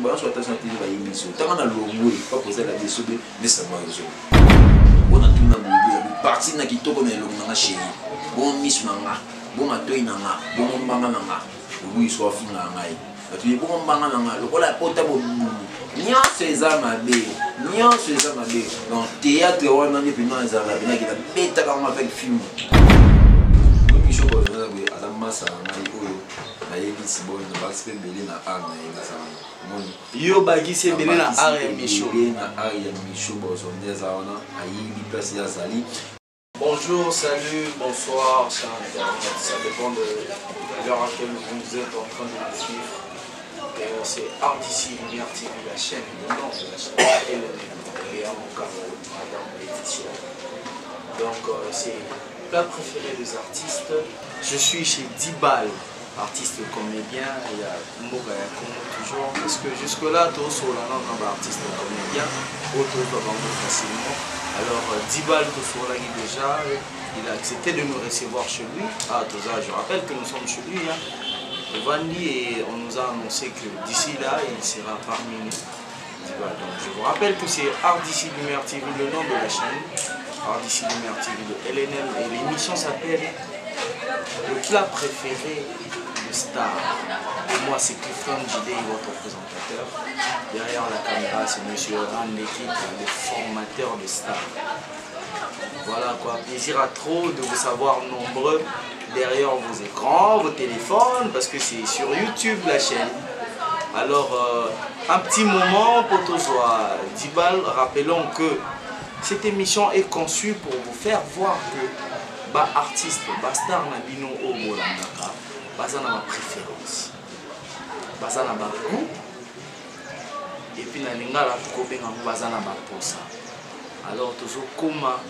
bato ba so attention télé ba émission tant na longo pas poser la question mais ça va zo on a tout na boulot parti na kitoko na longo na chéri bon miss nanga bon matoi nanga bon mbanga nanga oui soit finga ngai bato ye bon mbanga nanga lokola pota bo nyonso eza mabe donc théâtre wana ni pena ezala bina kita beta kama avec film komisho ko na be alamasa ngai oyo na yebisi bon na baspe belé na art na yebisa moni yo bagisi belé na art ya misho bozo ndeza wana ayibi place ya zali. Bonjour, salut, bonsoir, chers internautes, ça dépend de l'heure à laquelle vous êtes en train de nous suivre. C'est Art d'ici Lumière TV, la chaîne, le nom de la chaîne, et à mon Cameroun, Madame Laetitia. Donc c'est le plat préféré des artistes. Je suis chez Dibal, artiste comédien, il y a Mbogaya comme toujours, parce que jusque-là, tous sur la langue artiste comédien, autres doivent facilement. Alors Dibal déjà, il a accepté de nous recevoir chez lui. Ah, je rappelle que nous sommes chez lui. Hein. Vandi, et on nous a annoncé que d'ici là, il sera parmi nous. Dibal. Donc, je vous rappelle que c'est Art d'ici Lumière TV, le nom de la chaîne. Art d'ici Lumière TV de LNM. Et l'émission s'appelle Le plat préféré de Star. Et moi, c'est Clifton JD, votre présentateur. Derrière la caméra, c'est monsieur Ran l'équipe, le formateur de Star. Voilà quoi, plaisir à trop de vous savoir nombreux derrière vos écrans, vos téléphones, parce que c'est sur YouTube la chaîne. Alors, un petit moment pour tous Dibal, rappelons que cette émission est conçue pour vous faire voir que artiste, star na bino au Molandaka, baza na ma préférence, baza na ba goût, et puis na lingala tukobenga baza na ba posa. Alors toujours comment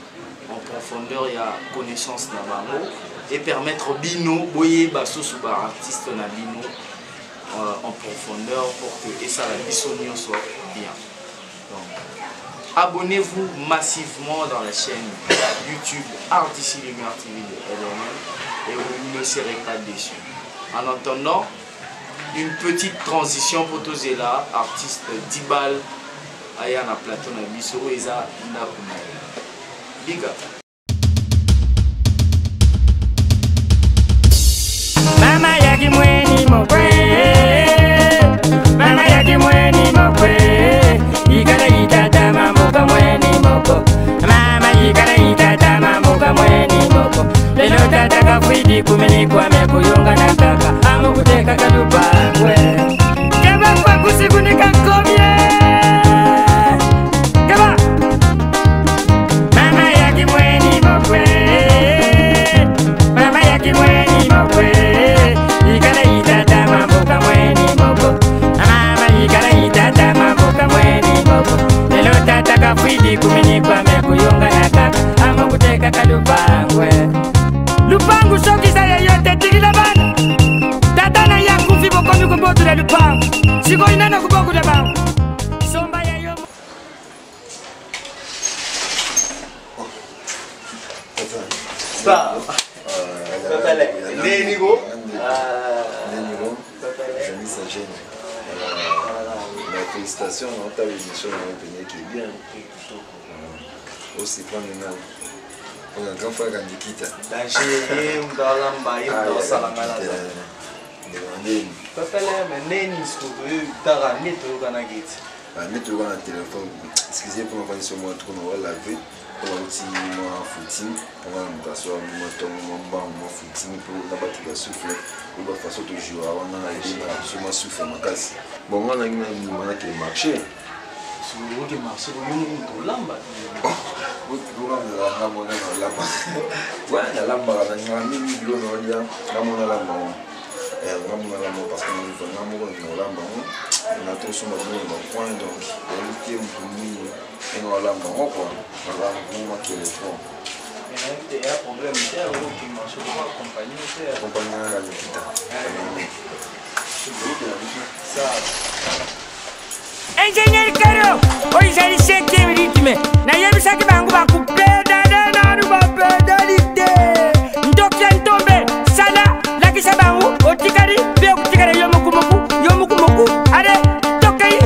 en profondeur il y a connaissance na bango et permettre bino boyer basusu ba artiste na bino en profondeur pour que et ça la bisonio soit bien. Donc abonnez-vous massivement dans la chaîne YouTube Art d'ici Lumière TV de LNM et vous ne serez pas déçus. En attendant, une petite transition pour tous et là, artiste Dibal, Ayana Platon Abiso, Eza Nakumai. Big up. Mama yaki mweni mokwe, mama yaki mweni mokwe, ikala itata mamuka mweni moko, mama ikala itata mamuka mweni moko, lelo tata kafwidi kumeni kwa mekuyunga na kaka, amukuteka kalupangwe, kaba kwa kusikunika komye, kaba, mama yaki mweni mokwe, mama yaki mweni mokwe. Kafwidi kumini kwa mekuyunga na kaka ama kuteka kalupangwe lupangu sokisa yeyote tigila bana tatana ya kufi bokomi kumbotu le lupangu siko inana kuboku le bangu somba yeyo Star Pepele Nenigo Jani Sagène. Félicitations, on t'a une émission qui est bien. Aussi, prendre une on a un grand frère qui quitte. Excusez pour m'envoyer sur moi, on va laver. On va aussi footing, on va nous asseoir, on footing pour la battre le souffle. On va faire de jouer, on a un souffle ma casse. Bon, on a une qui est marché. Si vous voulez marcher, vous avez une lampe. Vous avez la lampe. Ouais, la lampe, on a mis une blonde, on a la lampe. Parce qu'on a une lampe. On a tout sur notre point, donc on a et on a la maman quoi, on a vraiment qui est fort. Il y a un problème, il y a un qui marche pour accompagner. Accompagner la guitare. Ingénieur Karo, oui j'ai le 5e rythme. Na yebi saki bangu ba kupeda na ruba pedalité. Ndokia ntombe sala la kisa bangu otikari be otikari yomukumoku. Are tokai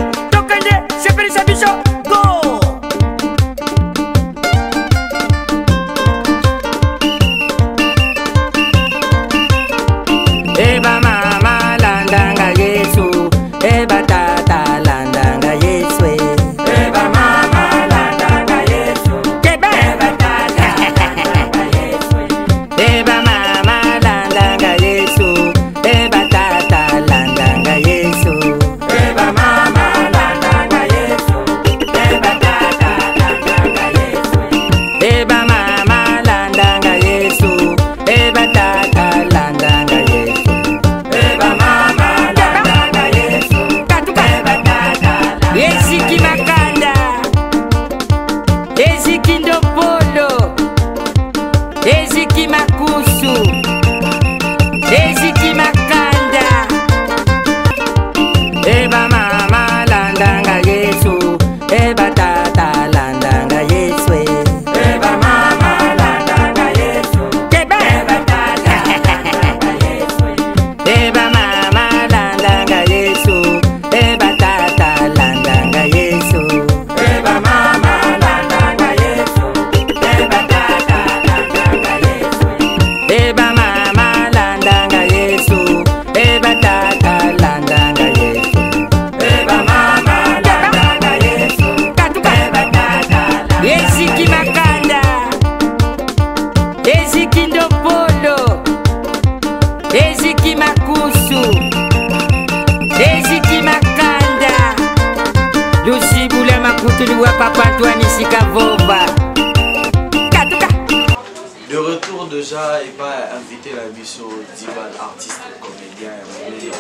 De retour déjà, et pas inviter la biso Diban, artiste, comédien, et la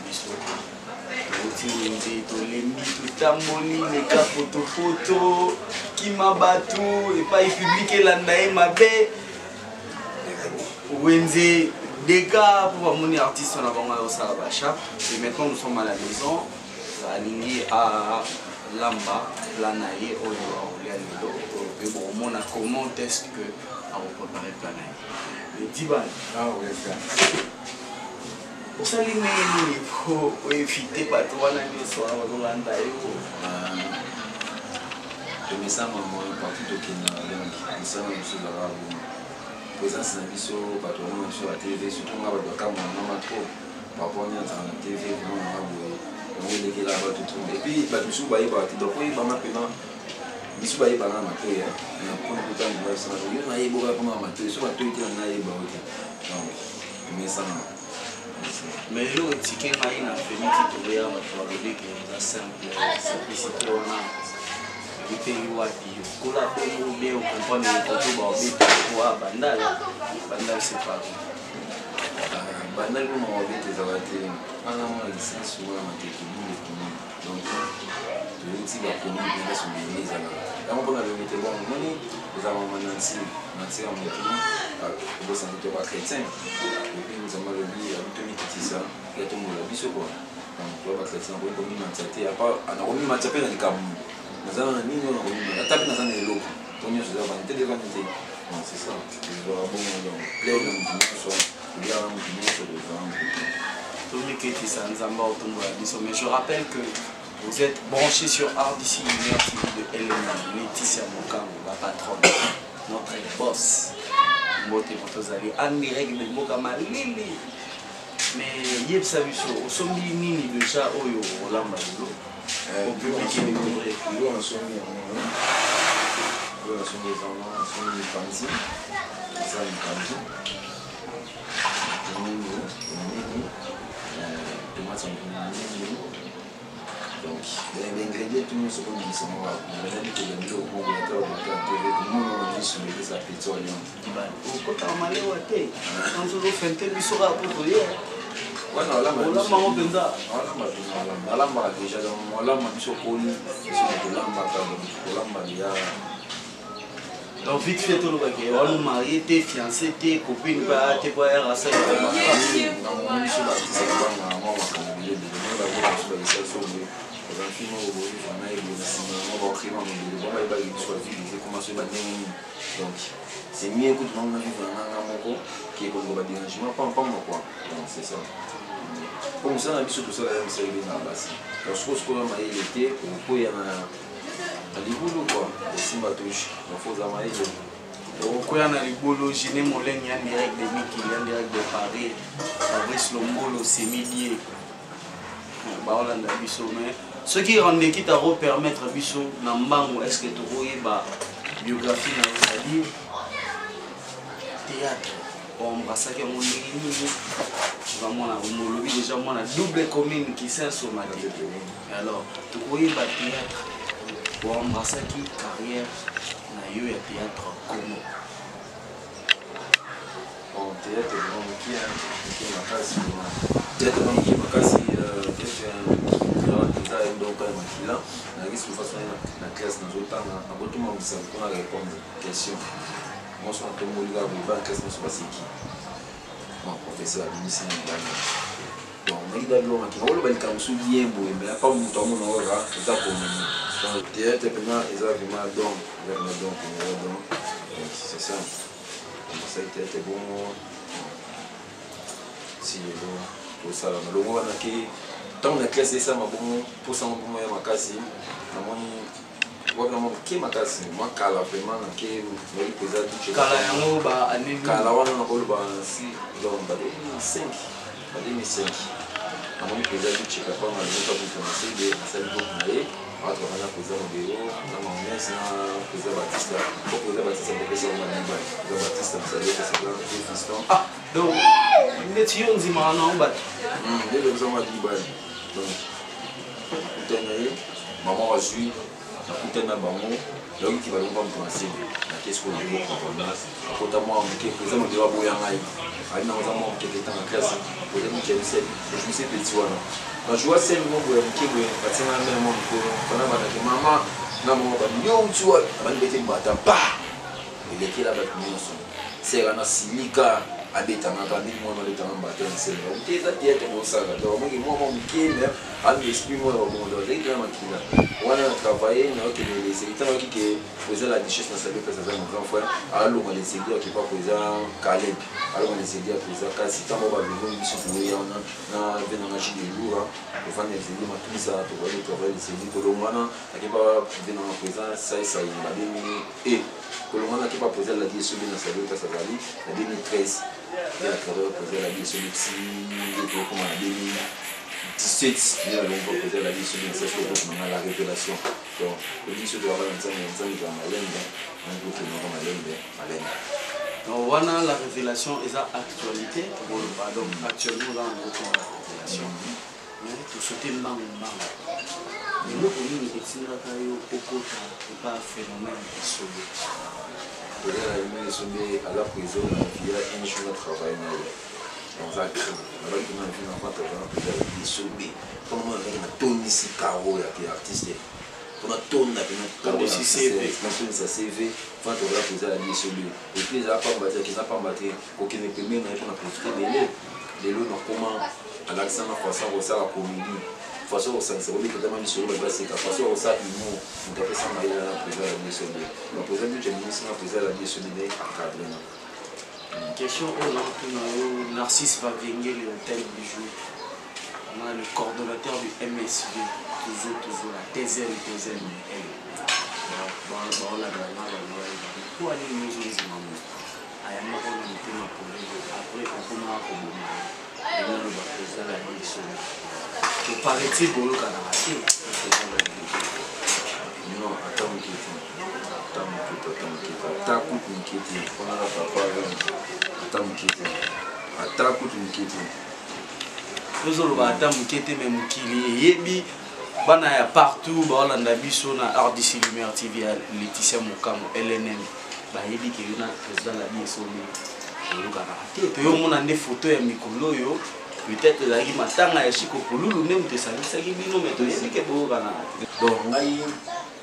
biso. Les cas photo, qui m'a battu, et pas il publie l'andaï ma baie. Wenze, des cas pour mon artiste, on a vraiment au Salabacha. Et maintenant nous sommes à la maison, aligné à Lamba, Lanaï, au Léalo. Et bon, on a comment est-ce que on va préparer Planaï. Le Diban. Ah oui, frère. Pour ça, il faut éviter pas trop la maison, on va aller. Je me sens partout au Kenya, je me sens sur la rue. Présence na biso bato na sur la TV surtout na bato kama mama trop baponya na TV vraiment na boye on est là bato tout et puis bato sou baye ba ti donc ba ma pena biso baye ba na mato ya na point de temps de ça yo na yebo ba ma mato so bato ite na yeba ote donc mais ça mais le ticket na ina fini ti to ya bato ba de que ça simple simplicité on a il wapi kola pe mo bien comprendre le photo ba obi kwa bandala c'est pas bandala mo obi te zawate ana mo licence ou ma technique donc tu dis ba komi bien sur les mises là on peut le mettre bon moni les avons manansi nansi en moto bo santé pas chrétien et puis nous avons le bi à tout petit ça il y a tout le monde biso quoi donc toi ba chrétien bon komi manzate à part ana komi manzate na likamu nazana nini on a tapé dans un élo on y a je vais te dévanter non c'est ça je dois bon donc plein de dimanche il y a un dimanche de vendre tout le qui est ça nzamba otombola biso mais je rappelle que vous êtes branchés sur Art d'ici l'université de Elena Laetitia Mokambo la patronne notre boss moté pour tous aller en direct de Mokama Lili mais yeb sabiso osombi nini déjà oyo olamba lolo au public qui découvre nous en sommes nous sommes des enfants sont des fancy ça une fancy donc les ingrédients tout le monde se connaît sont là mais là que le mot pour le temps de nous on dit sur les ça pétrole au côté malé waté on se fait tel bisora pour hier voilà là on l'a maman benza on l'a déjà on l'a biso koni biso lamba ka lamba dia donc vite fait tout le baguette on nous marié t'es fiancé t'es copine pas t'es pas à ça on biso ba ça ba na mama ka milieu de nous la voix sur les salles sur les enfants au bout on a eu des on va créer un milieu on va y aller sur la vie c'est comment se battre donc c'est mieux que tout le monde vivre un moko qui est comme va dérangement pas moi quoi donc c'est ça comme ça on a vu tout ça là c'est arrivé dans la base parce que ce qu'on a il était pour y en a libulu quoi aussi ma touche il faut ça maïs donc quoi on a libulu gêné mon laine y a direct de Miki y a direct de Paris Fabrice Lombolo c'est millier bah on a biso mais ce qui rendait quitte à permettre biso nambango est-ce que tu voyez bah biographie na c'est-à-dire théâtre on brasse que mon nini vraiment on lobby déjà moi la double commune qui s'est somatique alors tu voyez bah théâtre on brasse qui carrière na yo ya théâtre comment en théâtre vraiment qui est ma classe théâtre vraiment qui est ma classe donc là na risque façon na classe dans autant na boto mo bisa pour répondre question moi je suis un peu molliga pour la classe mais c'est qui mon professeur a mis ça donc on est dans l'eau qui va le bel comme sous bien beau mais pas mon temps mon aura ça pour nous donc théâtre pendant ils ont vraiment donc c'est ça ça a été bon si tout ça le moment qui tant on a classé ça ma bon pour ça mon moyen ma casse na moni vraiment qui ma casse moi kala vraiment na qui moi pesa du kala yango ba aneni kala wana na ko ba si donc ba 5 ba 2005 na moni pesa du cheka pas mal de temps pour commencer de ça niveau mais à travers la pesa au bureau na mon mess na pesa Batista pour pesa Batista de pesa au Maniba pesa Batista ça dit que c'est là des fistons ah donc net yo nzima na ba des besoin ma Maniba donc maman a su nakutana bango loki ba lomba mtu nasebe na kesko na boko kona kota moi mke présent mo dewa boya ngai ali na oza mo mke tanga classe pour le mke c'est je me suis petit wana na joie c'est mo boya mke boya patina na mo mko kona ba ke mama na mo ba nyo tu wa ba ndete mbata pa il est là ba nyonso c'est na simika abetanga kandi mwana letanga mbata nsele uteza tete mo sala donc mo mo mke mais al esprit mo mo do zeki na makila wana travailler na que les secteurs qui poser la richesse na saber que ça va mon grand frère alors on les secteurs qui pas poser Caleb alors on les secteurs poser kasi tambo ba biso biso kuya na vena na chidi lura pour faire des idées ma tout ça pour aller travailler les secteurs kolomana qui pas vena na poser ça il va demi et kolomana qui pas poser la DSO na saber que ça va aller en 2013 il a poser la DSO si et comment en 2017 il a poser la DSO ça c'est la révélation donc le DSO doit avoir un on a la révélation et la actualité donc actuellement dans notre révélation mais tout ce qui est dans le mal nous on est ici là c'est pas un phénomène isolé à la prison il y a une chose à travailler dans un crime alors que nous avons pas de isolé comment on a Tony Sikaro qui est artiste on a tourné avec ça CV quand on va poser la vie sur lui et puis ça pas battre qui n'a pas battre aucun premier n'a pas portrait de l'eau comment à l'accent en façon au ça la comédie façon au sens c'est que tellement sur le bas c'est qu'à façon au ça humour on doit faire ça mais là poser la vie sur lui on pose du génie poser la vie sur lui encadré question au Narcisse va venir le hôtel du jour on a le coordonnateur du MSV toujours la TZM bon la pour aller nous après on commence à pour paraît-il pour le Canada non attends bana ya partout baolanda biso na RDC Lumière TV ya Laetitia Mokamo LNM bayebi ke na président la biso ni olukana te to mona nde photo ya mikolo yo peut-être la matanga ya Chiko Pululu ne mutesangisa bino mais to yebi ke bookana donc ngai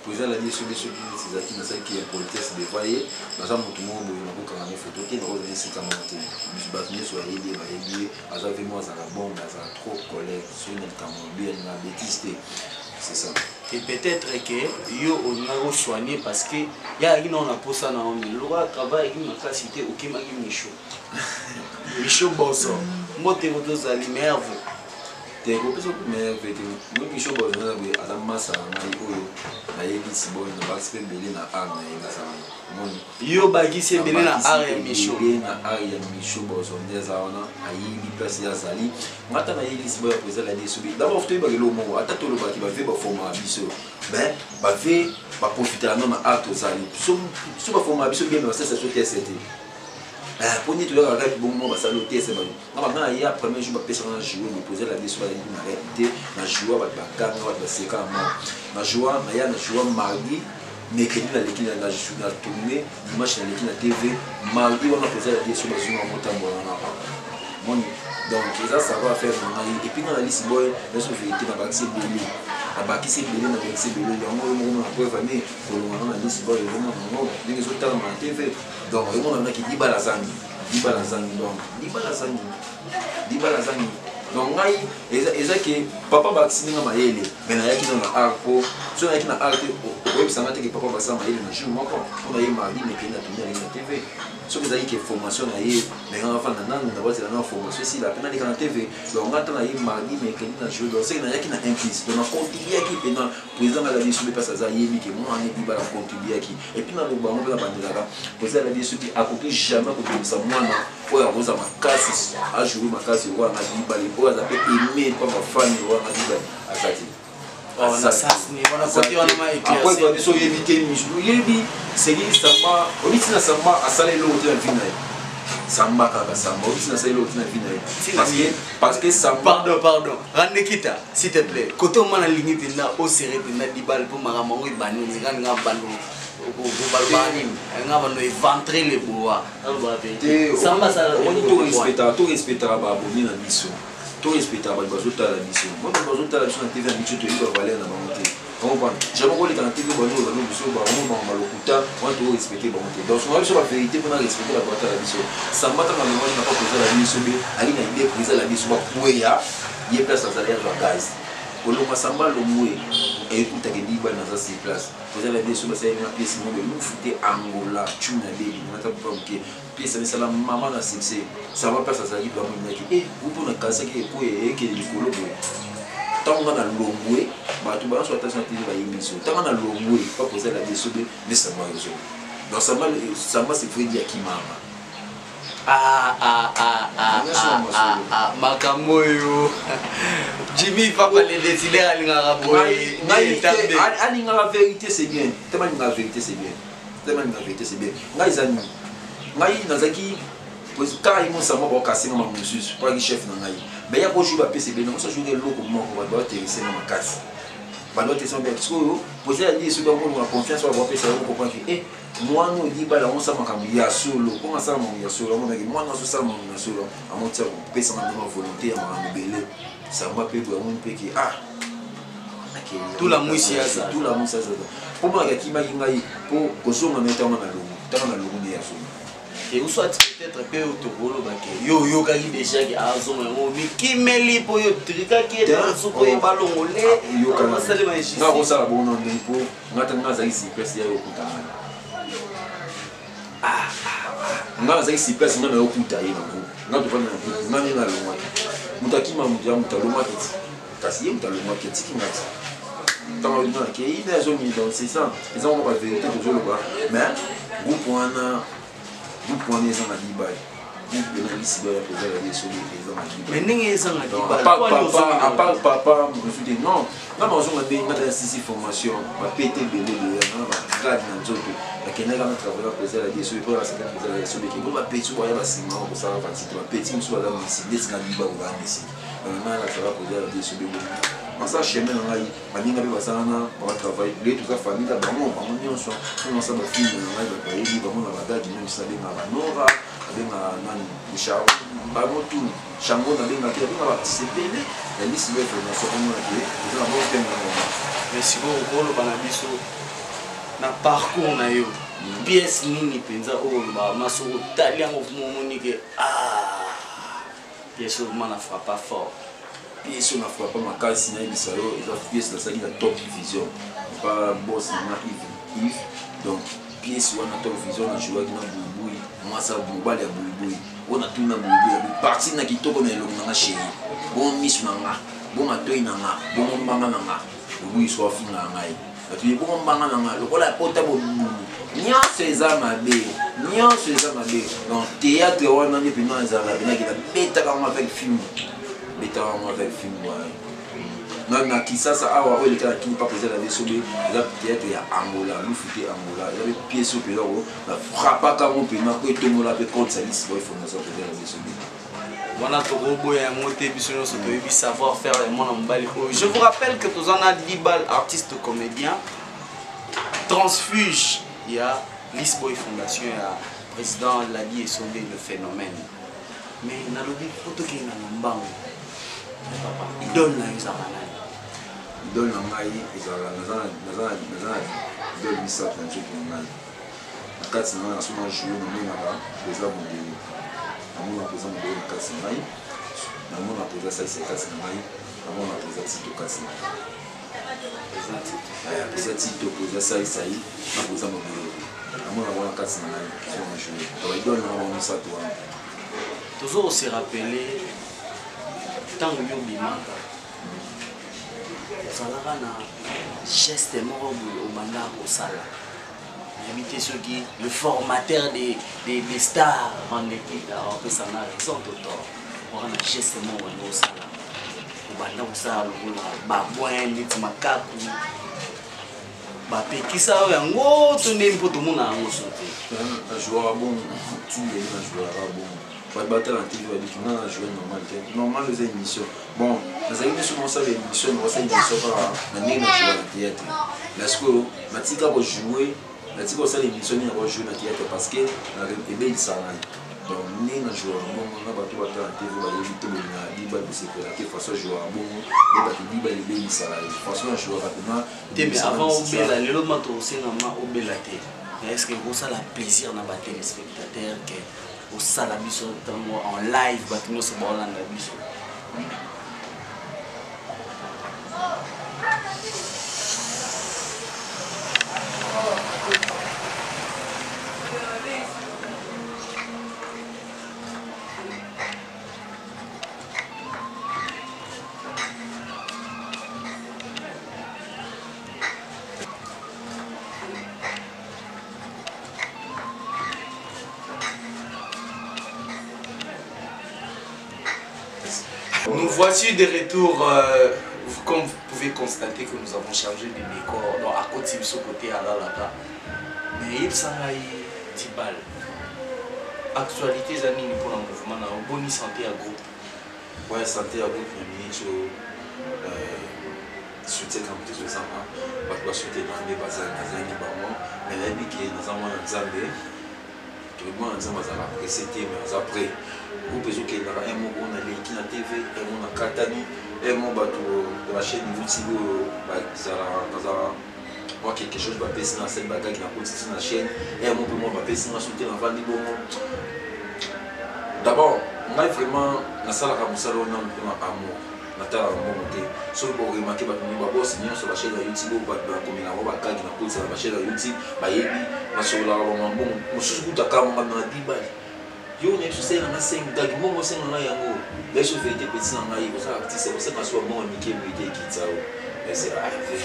président la biso biso c'est qui na ça qui est politesse de voyer dans un mutu mo boyo na bokanga ne photo ke no ze sika monte biso batni so yebi ba yebi azavi mo za la bombe za trop collègue sur le camon bien na bêtise. C'est ça. Et peut-être que yo on a soigné parce que ya qui on a pour ça na on le roi travail qui na cité au qui magi Michaud Bosso moté aux alimerve te ko peso merve te mo Michaud Bosso na be adama sa na oyo na yebi sibo na baspe belé na ar na yeba sa moni yo bagi se belé na ar ya Michaud ya Michaud Bosso ndeza ona ayibi place ya zali mata na yebi sibo ya poser la desubi d'abord to ba le mo ata to lo ba ki ba ve ba forma biso ben ba ve ba profiter na na art zali so ba forma biso bien na ça so TST pour nous, tout le monde a bon moment, ça l'autre, c'est bon. Normalement, il y a premier jour, personne n'a joué, mais poser la question sur la réalité, n'a joué avec la gamme, avec la séquence, n'a joué, il y a joué mardi, mercredi, dans l'équipe, dans la tournée, dimanche, dans l'équipe, la TV, mardi, on a posé la question sur le montant. Donc, ça va faire. Et puis, dans la liste, boy, la vérité, dans la vaccine belé. La vaccine belé, dans la vaccine belé, il y a un moment où on peut venir pour le moment, la liste, boy, le moment, les autres temps, dans la TV. Donc, il y a qui dit balazangi. Donc, dit balazangi. Donc, il y a que papa vacciné dans ma yéli, mais il y a qui dans la arpo. Si on a qui dans la arpo, oui, ça m'a dit que papa vacciné dans ma yéli, mais je ne sais pas. On a eu mardi, mais qui n'a tourné à la TV. Si vous avez une formation, mais on va faire une formation ici, la peine à la TV. Donc, on a eu mardi, mais qui n'a joué. Donc, c'est qu'il y a qui n'a impliqué. Donc, on contribue à qui, pendant président de la vie sur le passage à Yémi, qui moi, on a dit, on va contribuer à qui. Et puis, dans le bas, on va la bandera. Président de la vie sur qui a coupé jamais comme ça, moi, pour avoir ma casse, à jouer ma casse, on a dit, on a aimé, pas ma femme, on a dit, à ça. On a assassiné, on a côté, on a éclairci. Après, on a dit, c'est qui ça m'a, on dit, ça m'a, à saler l'autre, un final. Samba kaka Samba. Aussi na selo na vie parce que Samba. Pardon. Randekita, s'il te plaît. Côté on m'a ligné penda au serré penda di bal pour maramango ibani nga nga balo. Balbani, nga balo éventrer les bois. Samba ça tout respectera ba boni na biso. Tout respectera ba bazota la biso. Moi bazota la biso na TV na biso to iba valer na bangote. J'aime beaucoup les tentatives de bonjour, on doit respecter la bonté. Donc, on va sur la vérité pour respecter la bonté de la mission. Ça m'a tant de moi, je n'ai pas posé la mission, Ali n'a idée prise la mission, il y a place à salaire de gaz. Pour le Massamba, le moué, et tout a été dit dans sa place. Vous avez des choses, c'est une pièce, nous foutait Angola, Tuna, on n'a pas ok. Pièce, mais c'est la maman à succès. Ça va pas à salaire de la monnaie. Vous pouvez casser qui est pour et qui est du colo. Tant qu'on a l'ongoué, tu vas sur attention à l'émission. Tant qu'on a l'ongoué, pas poser la question, mais ça va résoudre. Donc ça va c'est Freddy Akimama. Makamoyo. Jimmy va parler des idées à l'ingaraboy. La vérité c'est bien. Tellement la vérité c'est bien. Tellement la vérité c'est bien. Ngai Nazaki. Car ils m'ont savoir pour casser mon monsieur, pas le chef dans l'aïe. Mais il y a beaucoup de PCB, donc ça joue des lots comme moi, on va devoir terresser dans ma casse. On va devoir terresser dans ma casse. Poser la vie sur le monde, on a confiance, on va voir que ça va comprendre que, moi, nous, dit, bah, on s'en va il y a solo. Comment ça, il y a solo? Moi, non, ça, il y a solo. À mon tiers, on peut s'en aller en volonté, à mon bébé. Ça va payer pour un peu qui, tout la mousse, ça. Tout la mousse, ça. Pour moi, il y a qui m'a dit, pour que je me mette en logo, et où soit peut-être peu autobolo baké yo kaki déjà qui a zo mais qui meli po yo trika qui est dans ce ko ballon olé yo kana sale ma ici na ko sala bon non po ngata ngaza ici presse ya yo kutana nga za ici presse ngana yo kutana ngo ngata pa na ngani na longwa mutakima mujya mutaloma kiti kasi ye mutaloma kiti kingati tant on a qui il est zone dans c'est ça ils ont pas vérité toujours le bas mais vous point vous prenez les gens à Dubaï. Vous prenez les cibles pour faire les choses les gens à Dubaï. Mais n'est-ce pas à Dubaï? À part papa, je me suis dit non. Là, on a une formation. On va péter le bébé. On va garder dans le job. La Kenya va travailler pour faire les choses. Pour la sécurité pour faire les choses. On va péter sur la ciment pour ça. On va péter sur la ciment. Les gens à Dubaï vont aller ici. On va pour faire les choses. On s'en chemin dans la vie. On va travailler. Les tout ça famille là, vraiment, on est ensemble. On s'en va finir. On va travailler. On va garder même ça des Nora, des Nani, des Chao, vraiment tout. Chango dans les matières, on va participer. La liste de formation on a dit. Nous avons fait un. Mais si vous voulez le banabiso, na parcours na yo, pièce nini penza oba, maso italien of momonike pièce au man na frappe pas fort. Pièce on a frappé ma casse na ibisalo, et la pièce là ça dit la top division. Pas boss na Yves. Donc pièce on a top division na jouer na Boubouy, moi ça Boubal ya Boubouy. On a tout na Boubouy, parti na kitoko na elongo na chéri. Bon miss nanga, bon atoy nanga, bon mbanga nanga. Oui soit fin na ngai. Tu bon mbanga nanga, lokola pota bo. Nyo seza mabe. Donc théâtre on a ni pina za la bina ki na beta comme avec film. Avec film non qui ça awa o le cas qui pas poser la leçon de la peut-être ya Angola nous fouter Angola il y avait pièce au pélo la frappa comme pe na ko to mola pe contre ça liste boy formation de la leçon voilà to robo ya monter bisono so to savoir faire les mon mbali. Je vous rappelle que tous en a 10 balles artiste comédien transfuge il y a Lisboy Fondation ya président Ladi et sauver le phénomène mais na lobi photo qui na mbango idole na yozaka nani idole na ngai ezala nazana idole misato na nzoto na ngai na kati na ngai nasoma jouer namonaka eza modele namona koza modele na kati na ngai namona koza saisi kati na ngai namona koza tito kati na ngai koza tito koza saisai na koza modele namona wana kati na ngai soma jouer donc idole na ngai misato wana toujours se rappeler tant que bimaka zalaka na geste moko au banda kosala éviter ceux qui le formateur des stars en équipe alors que ça n'a raison de tort on a geste moko kosala au banda kosala lokola babwen neti makaku bapekisa oyo yango to nde mpo tomona yango so te un joueur bon tu es un joueur bon pas battre la TV avec une joueur normal les émissions bon les émissions on ça les émissions on ça émission pas na nini jouer na théâtre parce que matika va jouer matika ça l'émission ni va jouer na théâtre parce que na ebe ça donc ni na joueur bon on a battu battre la TV va éviter le na diba de sécurité face joueur bon et ba diba les ebe ça façon joueur rapidement mais avant obela lelo mato sengama obela te est-ce que vous ça la plaisir na ba téléspectateurs que au sala biso en live batino se bolanda biso Nous voici de retour, comme vous pouvez constater que nous avons changé de décor. Donc à côté de ce côté à la mais il s'en a 10 balles. Actualité zani pour le mouvement na bonne santé à groupe. Ouais, santé à groupe ni sur soutien comme tout ça pas pas soutien dans les bases zani ba moi mais là dit que nous avons un Zambie que moi nous avons ça précédé mais après vous pouvez que dans un moment on a les qui na TV et on a Katani et mon bateau de la chaîne YouTube bah ça moi quelque chose va passer dans cette bagarre qui n'a pas sur la chaîne et mon pour moi va passer dans soutien en vendre bon d'abord on a vraiment na sala comme ça on a un amour na tala mon côté sur pour remarquer ba nous ba boss ni sur la chaîne YouTube ba comme na ba bagarre qui n'a pas sur la chaîne YouTube ba yebi na sur la bon bon sous kuta kama na diba yo ne sais na 5 gars mo mo 5 na yango les choses vérité petit na ngai ça artiste c'est pas soit bon Mickey Mickey qui ça et c'est arrivé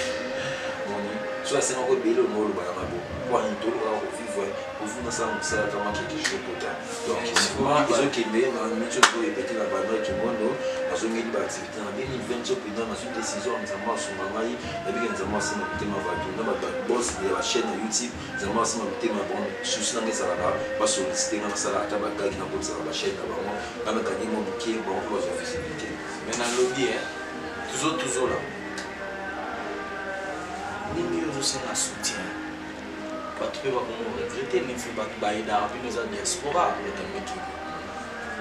mon soit c'est encore bello mo le ba mabo pour un tour là au vivre pour vous dans ça comme quelque chose pour toi donc moi ils ont qu'aimé dans une chose pour répéter la bande qui mono dans une activité en 2020 puis dans une décision nous avons sur mamai et bien nous avons c'est notre thème va tout dans ma boss de la chaîne YouTube nous avons c'est notre thème bon souci dans ça là pas solliciter dans ça là ta bagarre qui n'a pas sur la chaîne là vraiment quand on gagne mon qui bon pour la visibilité mais dans lobby toujours là nini yo c'est un soutien tu peux pas regretter mais faut pas baïda puis nous a diaspora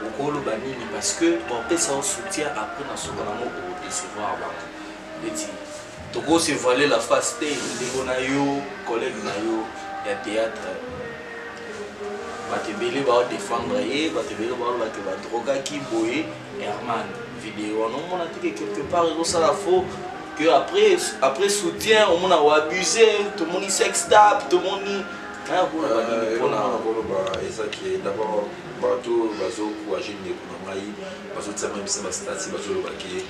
au colo banini parce que bon ça on soutient après dans ce moment pour décevoir petit toko se voiler la face té de bonayo collègue nayo ya théâtre ba te belé ba défendre et ba te belé ba droga qui boyer Herman vidéo non on a dit quelque part ça la faux que après soutien on a abusé tout le monde sex tape tout le monde et ça qui est d'abord bateau bazo pour agir ne kunamai bazo tsama bisa bastati bazo baki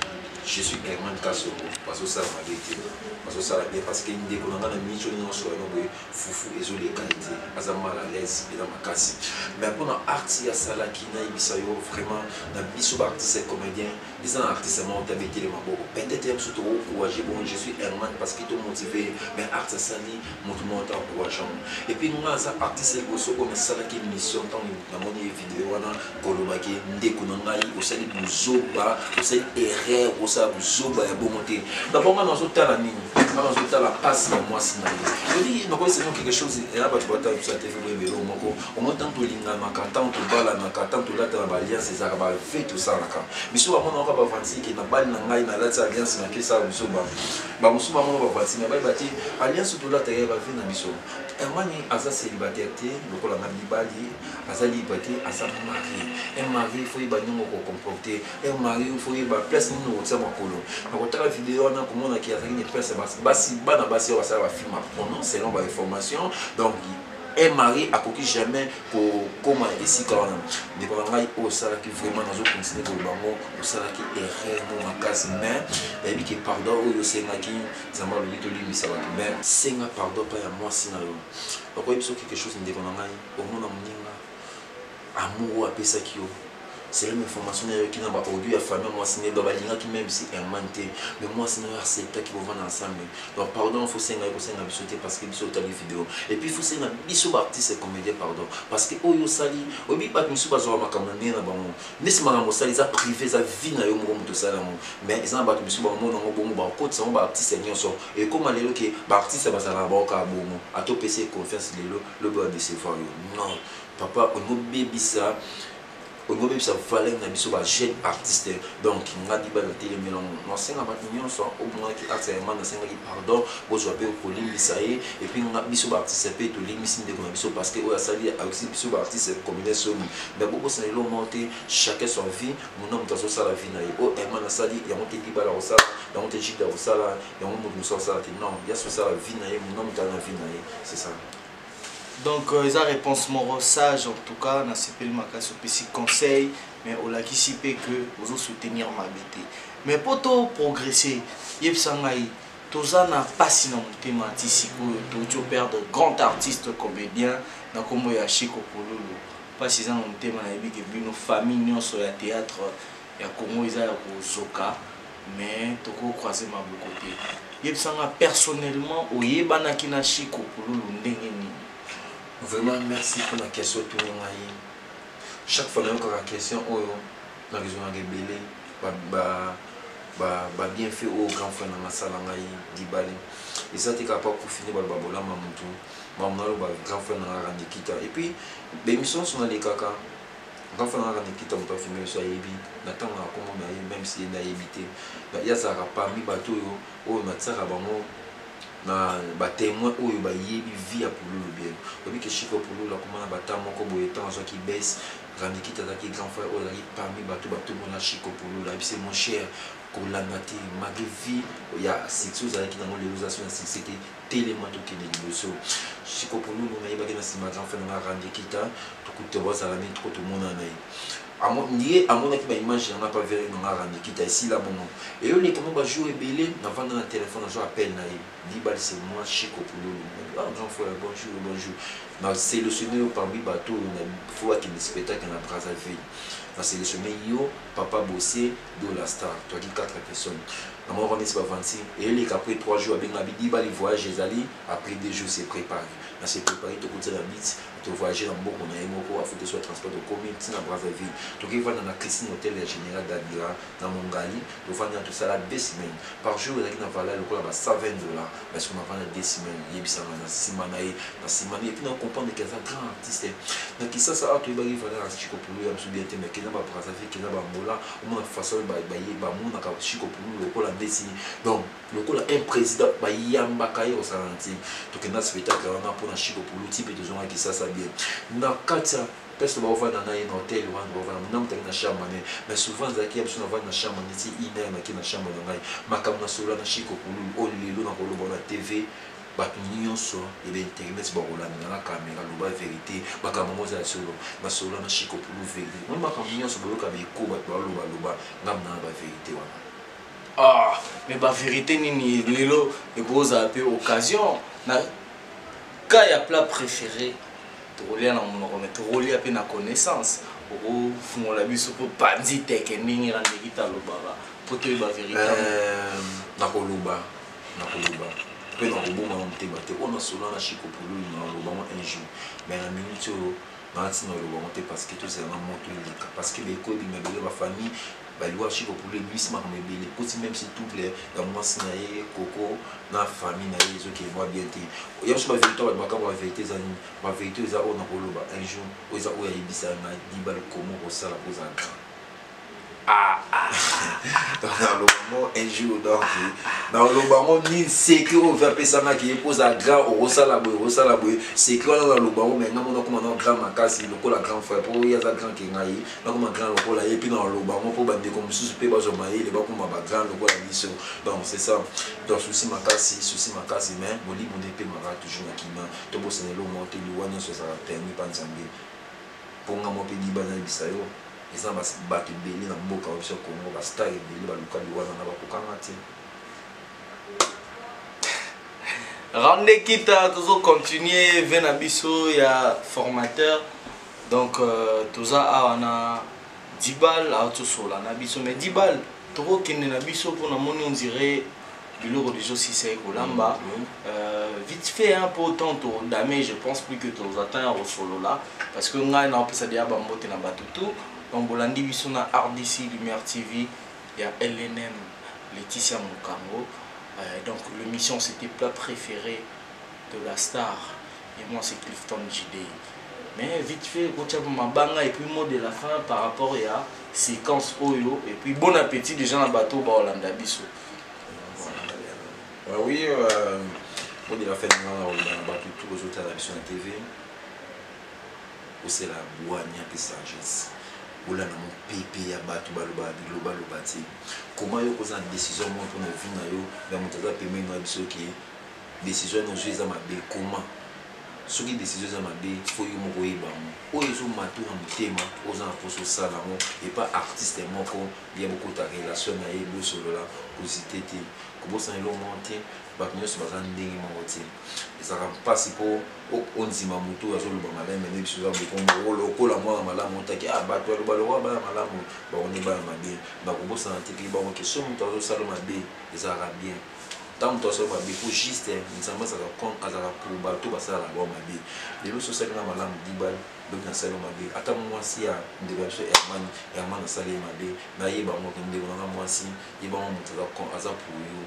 je suis Herman Kasoko bazo ça m'a été bazo ça bien parce que ndé kunanga na micho ni so no boy fufu ezo les qualités azama à l'aise et dans ma casse mais pour un artiste sala qui na ibisa yo vraiment na biso artiste comédien les artistes m'ont habité les mabo peut-être surtout encourager bon je suis Herman parce que tout motivé mais artiste sali monte encourageant et puis nous ça artiste goso comme sala qui mission tant na moni vidéo wana kolobaki ndeko na ngai osali buzoba osali erreur osa buzoba ya bonté d'abord moi dans autre la nini dans autre la passe à moi sina je dis non c'est quelque chose et là ba tu bata ça te fait bien lo moko au moins tant to linga makatan to bala makatan to lata ba alliance ça ba fait tout ça là biso ba mona ba vanti ki na bali na ngai na lata alliance na kisa buzoba ba musuba mona ba vanti na ba bati alliance to lata ya ba fait na biso Hermani aza célibataire lokola na libali aza liberté aza mari un mari faut y banyo ko comporter un mari faut y ba place ni no tsama kolo na kotala vidéo na komona ki azali ni place basi bana basi wa ça va film pronom selon ba information donc un mari a coquille jamais pour comment ici quand on des ngai au sala qui vraiment dans autre continuer pour le bango au sala qui erreur mon casse mais et puis qui pardon ou yo senga qui zamba le litoli mi ça va mais senga pardon pas à moi sina yo donc il y a quelque chose de ngai au monde moninga amour a pesa qui yo c'est la information qui n'a pas audio à famille moi c'est dans balinga qui même si inventé mais moi c'est un accepter qui vont vendre ensemble donc pardon faut senga sauter parce que biso ta vidéo et puis faut senga biso artiste et comédien pardon parce que oyo sali obi pas biso bazo makamna na bango nesi makambo sali za privé za vie na yo mo to sala mo mais ils en ba biso ba mo ngo bongo ba côté on ba artiste nyonso et comme lelo ke ba artiste ba sala ba ka bongo ato PC confiance lelo le ba décevoir yo non papa on baby ça on va même ça valait na biso ba jeune artiste donc nga di ba télé melon non senga ba nyonso au moins qui actuellement na senga pardon bo zo pe ko limbisa et puis nga biso ba artiste pe to limbisi de na biso parce que o sali aussi biso ba artiste combinaison mais beaucoup c'est le monter chacun son vie mon homme dans sa la vie na o elman na sali ya monter di ba la sala ya monter jida au sala ya mon mo so sala non ya so sala vie na mon homme dans la vie na c'est ça. Donc, ils ont réponse moro sage en tout cas, on a CP le macasse petit conseil, mais on l'a qui que vous soutenir ma bête. Mais pour tout progresser, yep sangai, tout ça n'a pas si non thème artistique, tout père de grands artistes comédiens, dans comme ya Chico Pololo, pas si non thème na ebi que nos familles non sur le théâtre, ya comment ils ont au Soka, mais tout croiser ma côté. Yep sanga personnellement, au yebana qui na Chico Pololo ndengeni. Vraiment merci pour la question tout chaque fois que la question on a besoin de rebelle bien fait au grand frère dans la salle di balé et ça t'es capable pour finir par babola mamutu maman le grand frère dans la kita et puis l'émission sont les kaka grand frère dans la kita on peut filmer ça yebi n'attend comment même si il a évité il y a ça parmi bateau au matsara bango na ba témoin oyo ba yebi via Pololo bien obi ke Chico Pololo comment na bata moko boye temps so ki baisse grandi kita ta ki grand frère oyo parmi bato mona Chico Pololo c'est mon cher kolandati malgré vie ya six choses avec dans l'évaluation de c'était tellement to kene liboso Chico Pololo na yeba ke na sima grand frère na grandi kita to kuto bosa la ni trop tout monde na à mon qui image on n'a pas vu dans la randi qui ici là bon et eux les comment va jouer belé avant dans le téléphone on appelle na dit bah c'est moi Chico Pololo ah grand frère bonjour mais c'est le sonné parmi bateau on a fois qu'il y a spectacle dans Brazzaville c'est le sonné yo papa bossé de la star toi qui 4 personnes on va remettre pas 26 et les après 3 jours avec la dit bah les voyages les ali après 2 jours c'est préparé on s'est préparé tout côté la bite to voyager dans beaucoup on a aimé quoi faut soit transport de commune dans Brazzaville to qui va dans la Christine hôtel général d'Abira dans Mongali to va dans tout ça là 2 semaines par jour avec dans valeur le quoi là $120 parce qu'on a pendant 2 semaines yebisa na simanae na simanae et puis on comprend que ça grand artiste donc ça a tout bari valeur à Chico Pololo ya bien mais que dans Brazzaville que dans Angola au moins façon ba mon na Chico Pololo le quoi desi donc le quoi un président ba yamba kai au salanti to que na spectacle on a pour Chico Pololo type de gens qui ça bien na katia parce que on va dans un hôtel ou on va dans une chambre mais souvent zaki on va dans chambre ici ina na kina chambre na ngai makamna solo na Chico Pololo olelo na koloba na TV bato nyonso et bien internet ba rolanda na caméra lo ba vérité makambo za solo na solo na Chico Pololo vérité moi makambo nyonso boyoka beko bato ba loba ngamna ba vérité wana ah mais ba vérité nini lelo et pose un peu occasion na quand il y a plat préféré tu na mon remettre relier à peine à connaissance au fond la biso pour bandi tek ningi rande kita lo baba pour te ba vérité na koloba pe na koboma on te baté on a solo na Chico Pololo na lo ba un jour mais na minute na tina lo ba monter parce que tout c'est vraiment moto parce que beko bi me ba famille bah lui Chico Pololo lui c'est marqué belé aussi même si tout plaît dans moi sinaye coco na famille na les autres qui voient bien té il y a je pas vérité ba ka ba vérité za ba vérité za on na koloba un jour oza oya yibisa na diba le comment au sala poza dans le moment un jour donc dans le moment ni c'est que on va passer ça qui pose à grand au sala boy c'est que on dans le moment mais non on comment grand makasi le ko la grand frère pour y a ça grand qui ngai donc comment grand le ko la et puis dans le moment pour bande comme sous pe ba jomaï les ba comme ba grand le ko la mission donc c'est ça donc souci makasi mais boli mon épée mara toujours na kima to bo senelo monter le wanya so ça permis pas nzambe pour ngamo pe di bana bisayo ils ont battu belé dans mboka option Congo ba star belé ba luka liwana na ba kokanga ti rande kita toujours continuer vena biso ya formateur donc toza awana 10 balles à Autosola na biso mais 10 balles trop qui na biso pour na moni on dirait biloko déjà si c'est kolamba vite fait un peu autant to damé je pense plus que to atteint au solo là parce que ngai na pesa dia ba mbote na batutu donc bolandi biso na RDC Lumière TV il y a LNM Laetitia Mukango donc l'émission c'était plat préféré de la star et moi c'est Clifton JD. Mais vite fait, ma banga et puis mot de la fin par rapport à séquence Oyo et puis bon appétit déjà dans le bateau Baolanda Bisso. Oui, mot de la fin dans le bateau tous les autres à la TV. C'est la boania et sagesse. Ola na mon pépé ya bateau baloba bati. Comment yo cause une décision moi pour nous vivre na yo, mais mon tata permet nous biso qui décision nous jouer za mabe comment ce qui décision za mabe faut yo mo koyeba mo oyo zo matu na mutema oza na poso sala mo et pas artiste moko bien beaucoup ta relation na ye bo solo la cosité te ko bosa elo monter ba nyonso baza ndenge mo te ezaka mpasi po onzima mutu azoloba malamu mais biso za bokombo lokola mwana malamu otaki bato aloba lokola bana malamu baone bana mabe bakobosa na te ki bango ke so mutu azosala mabe ezalaka bien. Tant que tu as beaucoup juste, nous avons pour bateau basala la bonne mabe. Les autres sociaux na malam 10 balles, donc na sala mabe. Ata moi si ya ndebasho Herman na sala mabe, na yeba mo kende na moi si yeba mo mutala kon aza pour yo.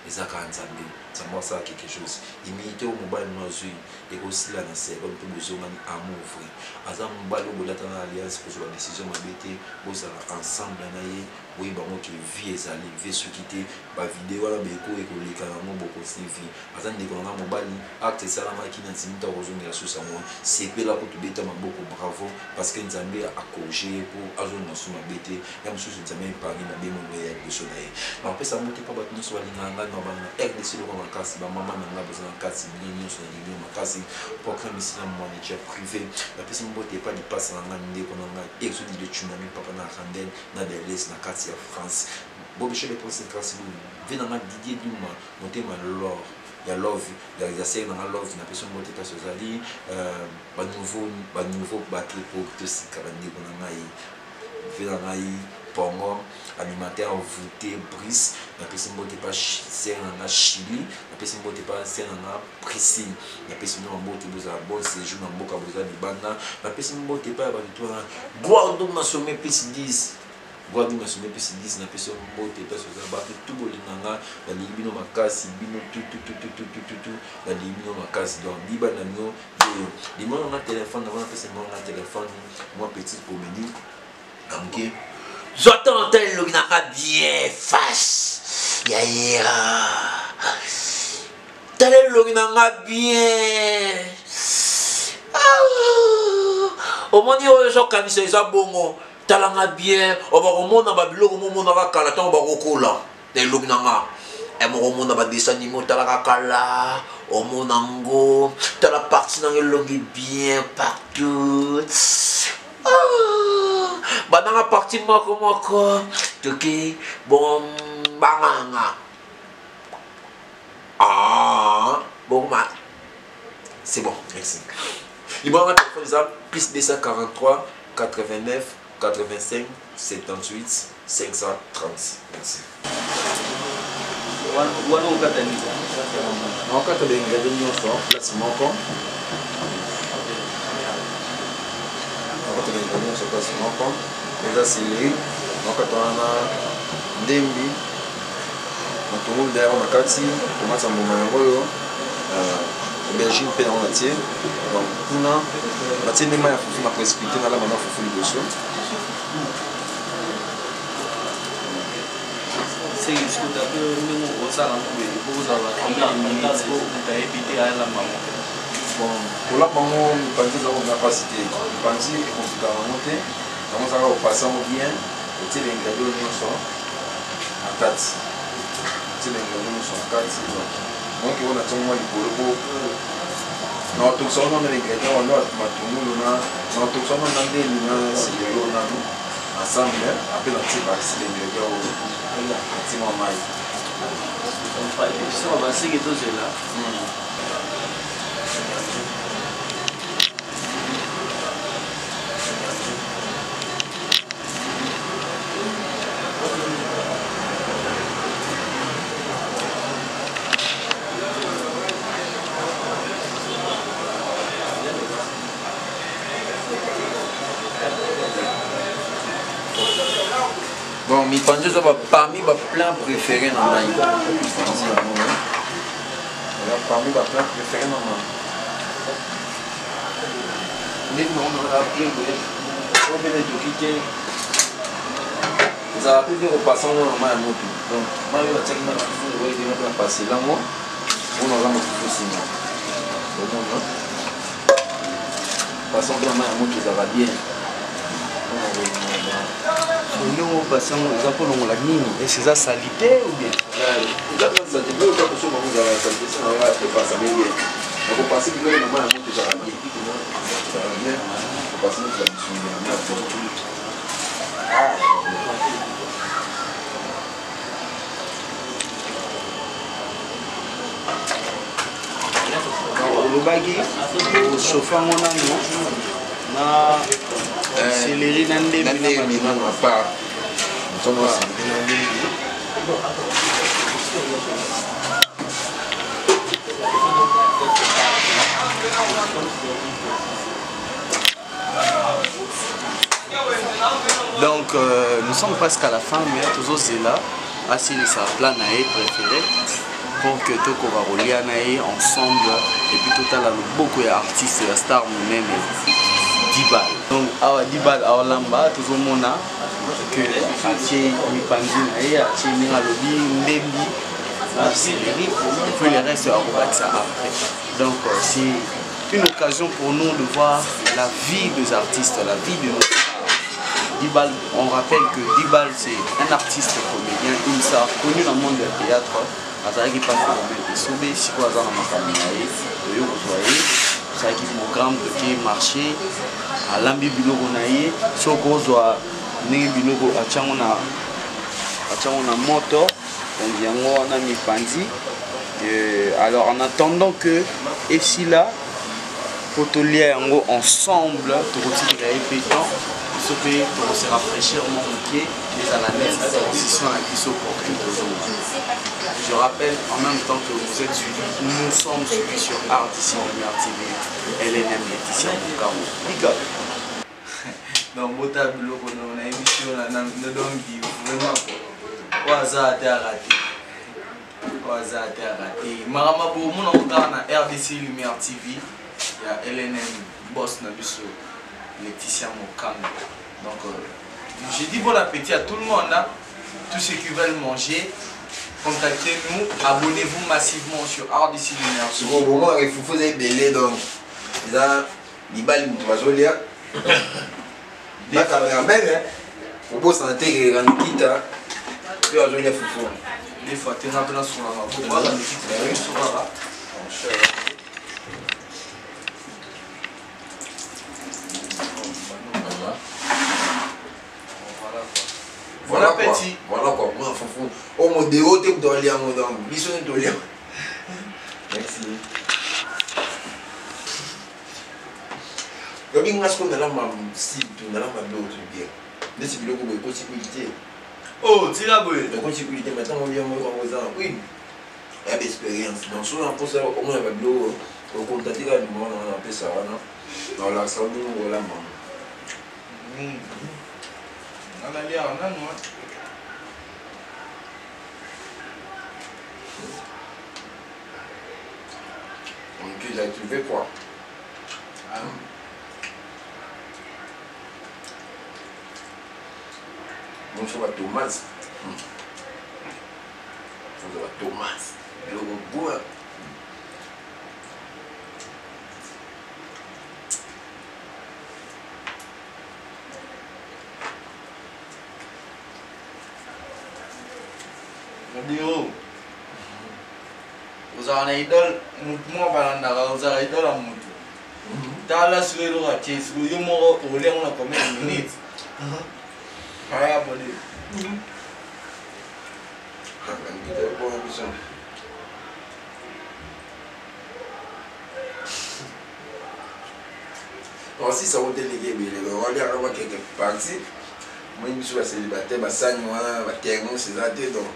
Ezaka nzambe. Ça moi ça quelque chose. Imité au mobile no zui et aussi là na c'est comme tout besoin amour frère. Aza mobile au bolata na alliance pour la décision mabete, bosa ensemble na ye. Oui, bah moi qui vie ezali vie ce qui était ba vidéo la beko et ko leka na mo boko CV azan de ko na mobali acte ça la makina ntimita kozonga so sa mo c'est pe la ko to beta maboko bravo parce que nzambe a corrigé pour azon na suma bete ya mususu nzambe pari na bemo ya biso na ye ba pesa mote pa ba tino so balinga nga na ba na RDC lo ko makasi ba mama na nga besoin kasi bini so na bini makasi pour que misi na mo manager privé ba pesa mote pa di passe na nga ndeko na nga exodi de tsunami papa na Randel na Deles na kati ya France. Bobi chez les conséquences vous venez dans Didier Duma monter ma lore ya love ya série dans la love na personne monter pas sozali ba nouveau batterie pour te sikabandi kuna ngai venez dans ngai pongo animateur voûté Brice na personne monter pas série dans Chili na personne monter pas série dans Priscille na personne monter vous a bon séjour dans Boka vous a di banda na personne monter pas ba tout gloire donc na sommet plus 10 Gwadi masome pesi 10 na peso mbote peso za bato tout bolinganga na libino makasi bino tout na libino makasi donc liba na no limon na téléphone na pesa mon na téléphone moi petit pour menu amke j'entends tel lo na bien face ya tel lo na bien au moni o so kamisa za bongo talanga bien on va remonter ba biloko momo na kala tant ba kokola de luminanga e mo remonter ba dessin animé talaka kala o monango tala partie na longi bien partout ba na partie moko toki bon banganga bon c'est bon merci libre ma téléphone ça plus 243 89 85 78 530. Merci. Belgique pe na entier donc kuna batie ndema ya fufu na précipité na la mama fufu liboso c'est ce que d'abord nous au salon pour avoir combien de minutes pour éviter à la maman bon pour la maman panzi za on a pas cité panzi est compliqué à monter donc ça va au passant bien et tu les ingrédients nous sont en 4 tu les ingrédients sont en 4 donc on a tout le monde pour na tout ça on a les ingrédients on a matumulu na tout ça on a des liens c'est le on a ensemble après la petite partie des ingrédients petit moment on va ça on va essayer tout cela parmi les plats préférés dans la vie. Parmi les plats préférés dans la vie. Vous avez appris au passant dans la main. Donc, moi, je vais passer là, moi. On va me faire passant dans la main, ça va bien. Nous passons aux la mine. Et c'est ça salité ou bien? Ça salité ou quelque chose que vous avez salité, ça va passer bien. Donc, on passe que le moment où ça va bien. Ça va bien. On passe que la mission bien. Le bagui, au chauffeur mon ami, na céleri nandé maintenant à part. Donc nous sommes presque à la fin, mais toujours c'est là. Assis sa plan préféré. Pour que tout va rouler ensemble et puis tout à l'heure beaucoup d'artistes la star même 10 balles donc à 10 balles à Olamba toujours mona que atie mi panzi na atie mi alobi ndembi la série puis le reste à ça après donc c'est une occasion pour nous de voir la vie des artistes, la vie de nos stars. 10 balles, on rappelle que 10 balles c'est un artiste comédien, une star connue dans le monde du théâtre. Azaki passe le soube si quoi dans ma famille et yo voyez ça qui programme de qui marché à lambi biloko naie soko zo ne biloko achangona moto donc yango na mi pandi alors en attendant que ici là potolia yango ensemble to retirer pétant sauver pour se rafraîchir mon pied les à la net transition à qui je rappelle en même temps que vous êtes suivis, nous sommes suivis sur RDC Lumière TV, LNM Laetitia Mokamo. Big up. Donc, Bota Biloko, on a une émission, on a vraiment Waza a raté. Waza a raté. Marama pour mon regard na RDC Lumière TV, il y a LNM Boss Nabiso, Laetitia Mokamo. Donc, j'ai dit bon appétit à tout le monde, hein. Tous ceux qui veulent manger. Contactez-nous, abonnez-vous massivement sur RDC Lumière. Bon, il faut faire belé donc. Là, il va nous lire. La caméra même, on peut sentir que quand quitte, tu vas jouer foufou. Des fois, tu es un peu sur la main. Bon appétit. Voilà quoi, moi foufou. Au modèle, tu es dans lien, donc, bisous dans lien. Merci. Comme il y a ce qu'on a là, si tu as là, tu bien. Mais c'est le coup de possibilité. Oh, tu l'as vu. La possibilité, maintenant on vient me dire, oui, il y a des expériences. Donc, si on a posé au moins un bleu, on contacte le monde, on a appelé ça, non? Dans la salle, on va là, on a l'air, on a nous. Donc, j'ai trouvé quoi? Donc, ça va tomate. Ça va tomate. Le bois. Vous avez un idole, moi, vous avez un idole à mon tour. Dans la soirée, vous avez un idole, vous avez combien de minutes? Allez, abonnez. Si ça va déléguer, on va aller avoir quelques parties. Moi, je suis célibataire, je suis célibataire, c'est ça. Donc,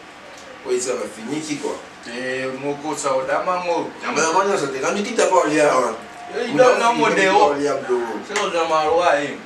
oui, ça va finir qui quoi? Et mon coach, ça va d'amamour. Mais moi, ça te quand tu t'as pas lié avant. Il donne un modèle. C'est un modèle.